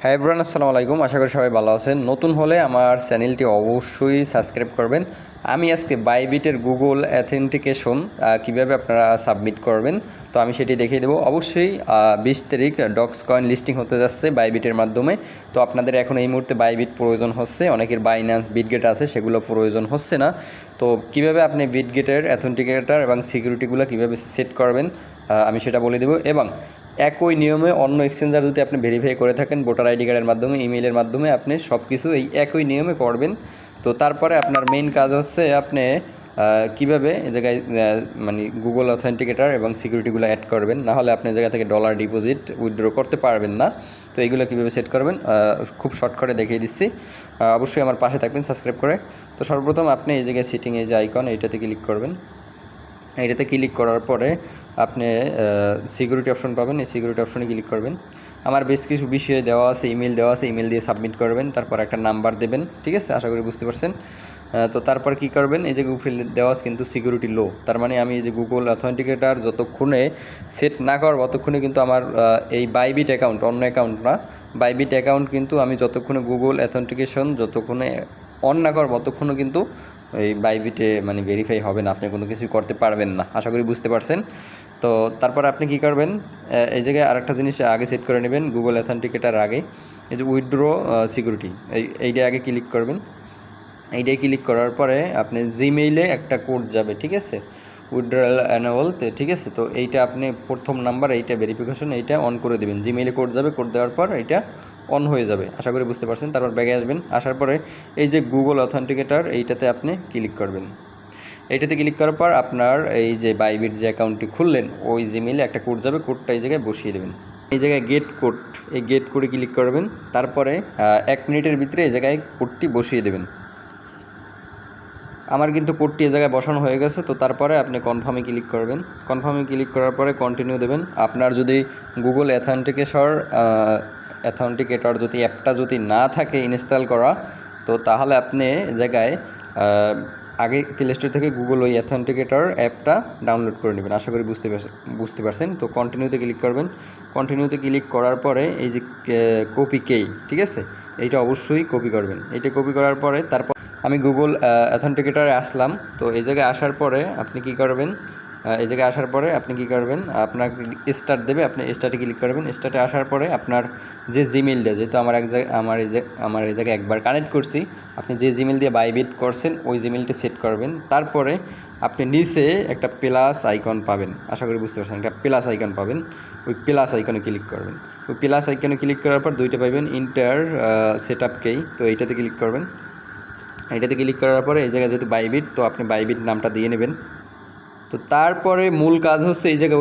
হ্যাঁ এভরিওয়ান, আসসালামু আলাইকুম। আশা করি সবাই ভালো আছেন। নতুন হলে আমার চ্যানেলটি অবশ্যই সাবস্ক্রাইব করবেন। আমি আজকে বাইবিটের গুগল অ্যাথেন্টিকেশন কীভাবে আপনারা সাবমিট করবেন, তো আমি সেটি দেখিয়ে দেবো। অবশ্যই 20 তারিখ ডক্স কয়েন লিস্টিং হতে যাচ্ছে বাইবিটের মাধ্যমে। তো আপনাদের এখন এই মুহূর্তে বাইবিট প্রয়োজন হচ্ছে, অনেকের বাইন্যান্স বিটগেট আছে, সেগুলো প্রয়োজন হচ্ছে না। তো কীভাবে আপনি বিটগেটের অ্যাথেন্টিকেটর এবং সিকিউরিটিগুলো কীভাবে সেট করবেন আমি সেটা বলে দেবো। এবং একই নিয়মে অন্য এক্সচেঞ্জার যদি আপনি ভেরিফাই করে থাকেন ভোটার আইডি কার্ডের মাধ্যমে, ইমেইলের মাধ্যমে, আপনি সব কিছু এই একই নিয়মে করবেন। তো তারপরে আপনার মেইন কাজ হচ্ছে আপনি কীভাবে এই জায়গায় মানে গুগল অথেন্টিকেটার এবং সিকিউরিটিগুলো অ্যাড করবেন, না হলে আপনি জায়গা থেকে ডলার ডিপোজিট উইথড্র করতে পারবেন না। তো এইগুলো কীভাবে সেট করবেন খুব শর্টকাটে দেখিয়ে দিচ্ছি। অবশ্যই আমার পাশে থাকবেন সাবস্ক্রাইব করে। তো সর্বপ্রথম আপনি এই জায়গায় সিটিং এই যে আইকন, এইটাতে ক্লিক করবেন। এইটাতে ক্লিক করার পরে আপনি সিকিউরিটি অপশন পাবেন, এই সিকিউরিটি অপশনে ক্লিক করবেন। আমার বেশ কিছু বিষয়ে দেওয়া আছে, ইমেল দেওয়া আছে, ইমেল দিয়ে সাবমিট করবেন, তারপর একটা নাম্বার দেবেন। ঠিক আছে, আশা করি বুঝতে পারছেন। তো তারপর কি করবেন, এই যে গুগল দেওয়া আছে কিন্তু সিকিউরিটি লো, তার মানে আমি এই যে গুগল অথেন্টিকেটার যতক্ষণে সেট না করব ততক্ষণে কিন্তু আমার এই বাইবিট অ্যাকাউন্ট, অন্য অ্যাকাউন্ট না, বাইবিট অ্যাকাউন্ট কিন্তু আমি যতক্ষণে গুগল অথেন্টিকেশন যতক্ষণে অন না করব ততক্ষণও কিন্তু এই বাইবিটে মানে ভেরিফাই হবে না, আপনি কোনো কিছু করতে পারবেন না। আশা করি বুঝতে পারছেন। তো তারপর আপনি কি করবেন, এই জায়গায় আরেকটা জিনিস আগে সেট করে নেবেন গুগল অথেন্টিকেটার আগে, এই যে উইথড্র সিকিউরিটি, এইটা আগে ক্লিক করবেন। এইটাই ক্লিক করার পরে আপনি জিমেইলে একটা কোড যাবে, ঠিক আছে, উইথড্রয়াল অ্যানুয়ালতে, ঠিক আছে। তো এইটা আপনি প্রথম নাম্বার, এইটা ভেরিফিকেশন, এইটা অন করে দেবেন। জিমেইলে কোড যাবে, কোড দেওয়ার পর এইটা অন হয়ে যাবে। আশা করি বুঝতে পারছেন। তারপর ব্যাগে আসবেন, আসার পরে এই যে গুগল অথেন্টিকেটার এইটাতে আপনি ক্লিক করবেন। এইটাতে ক্লিক করার পর আপনার এই যে বাইবিট যে অ্যাকাউন্টটি খুললেন ওই জিমেইলে একটা কোড যাবে, কোডটা এই জায়গায় বসিয়ে দেবেন। এই জায়গায় গেট কোড, এই গেট কোডে ক্লিক করবেন। তারপরে 1 মিনিটের ভিতরে এই জায়গায় কোডটি বসিয়ে দেবেন। আমার কিন্তু কোডটি এই জায়গায় বসানো হয়ে গেছে। তো তারপরে আপনি কনফার্মে ক্লিক করবেন। কনফার্মে ক্লিক করার পরে কন্টিনিউ দেবেন। আপনার যদি গুগল অ্যাথেন্টিকেটর যদি অ্যাপটা যদি না থাকে ইনস্টল করা, তো তাহলে আপনি জায়গায় আগে প্লে স্টোর থেকে গুগল ওই অ্যাথেন্টিকেটর অ্যাপটা ডাউনলোড করে নেবেন। আশা করি বুঝতে পারছেন। তো কন্টিনিউতে ক্লিক করবেন। কন্টিনিউতে ক্লিক করার পরে এই যে কপি কেই, ঠিক আছে, এইটা অবশ্যই কপি করবেন। এইটা কপি করার পরে তারপর আমি গুগল অ্যাথেন্টিকেটারে আসলাম। তো এই জায়গায় আসার পরে আপনি কি করবেন, এই জায়গায় আসার পরে আপনি কি করবেন, আপনার স্টার্ট দেবে, আপনি স্টার্টে ক্লিক করবেন। স্টার্টে আসার পরে আপনার যে জিমেইলটা, যেহেতু আমার এই জায়গায় একবার কানেক্ট করছি, আপনি যে জিমেইল দিয়ে বাইবিট করছেন ওই জিমেইলটা সেট করবেন। তারপরে আপনি নিচে একটা প্লাস আইকন পাবেন, আশা করি বুঝতে পারছেন, একটা প্লাস আইকন পাবেন, ওই প্লাস আইকনে ক্লিক করবেন। ওই প্লাস আইকনে ক্লিক করার পর দুইটা পাবেন, ইন্টার সেট আপ কেই, তো এইটাতে ক্লিক করবেন। এটাতে ক্লিক করার পরে এই জায়গায় যেহেতু বাইবিট, তো আপনি বাইবিট নামটা দিয়ে নেবেন। তো তারপরে মূল কাজ হচ্ছে এই জায়গায়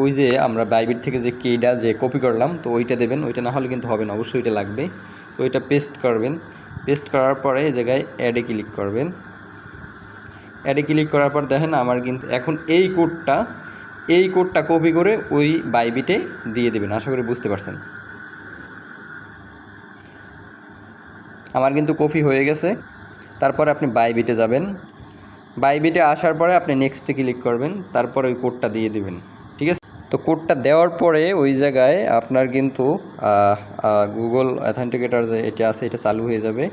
ওই যে আমরা বাইবিট থেকে যে কিটা যে কপি করলাম, তো ওইটা দেবেন। ওইটা না হলে কিন্তু হবে না, অবশ্যই ওইটা লাগবে। তো ওইটা পেস্ট করবেন। পেস্ট করার পরে এই জায়গায় অ্যাডে ক্লিক করবেন। অ্যাডে ক্লিক করার পর দেখেন আমার কিন্তু এখন এই কোডটা কপি করে ওই বাইবিটে দিয়ে দেবেন। আশা করি বুঝতে পারছেন। আমার কিন্তু কপি হয়ে গেছে। তারপরে আপনি বাইবিটে যাবেন। বাইবিটে আসার পরে আপনি নেক্সটে ক্লিক করবেন। তারপরে ওই কোডটা দিয়ে দেবেন, ঠিক আছে। তো কোডটা দেওয়ার পরে ওই জায়গায় আপনার কিন্তু গুগল অথেন্টিকেটর যে এটা আছে এটা চালু হয়ে যাবে।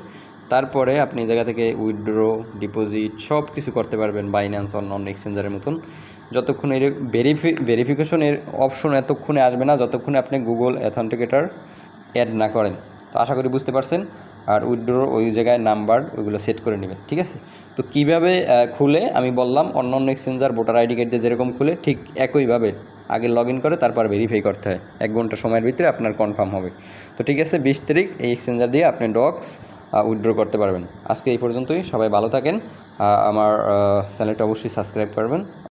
তারপরে আপনি এই জায়গা থেকে উইথড্র, ডিপোজিট সব কিছু করতে পারবেন বাইন্যান্স অন্য এক্সচেঞ্জারের মতন। যতক্ষণ এর ভেরিফিকেশনের অপশন এতক্ষণে আসবে না যতক্ষণে আপনি গুগল অথেন্টিকেটর অ্যাড না করেন। তো আশা করি বুঝতে পারছেন। আর উইথড্র ওই জায়গায় নাম্বার ওইগুলো সেট করে নেবেন, ঠিক আছে। তো কীভাবে খুলে আমি বললাম, অন্য এক্সচেঞ্জার ভোটার আইডি কার্ড দিয়ে যেরকম খুলে ঠিক একইভাবে আগে লগ ইন করে তারপর ভেরিফাই করতে হয়। 1 ঘন্টা সময়ের ভিতরে আপনার কনফার্ম হবে। তো ঠিক আছে, 20 তারিখ এই এক্সচেঞ্জার দিয়ে আপনি ডক্স উইথড্র করতে পারবেন। আজকে এই পর্যন্তই, সবাই ভালো থাকেন। আমার চ্যানেলটা অবশ্যই সাবস্ক্রাইব করবেন।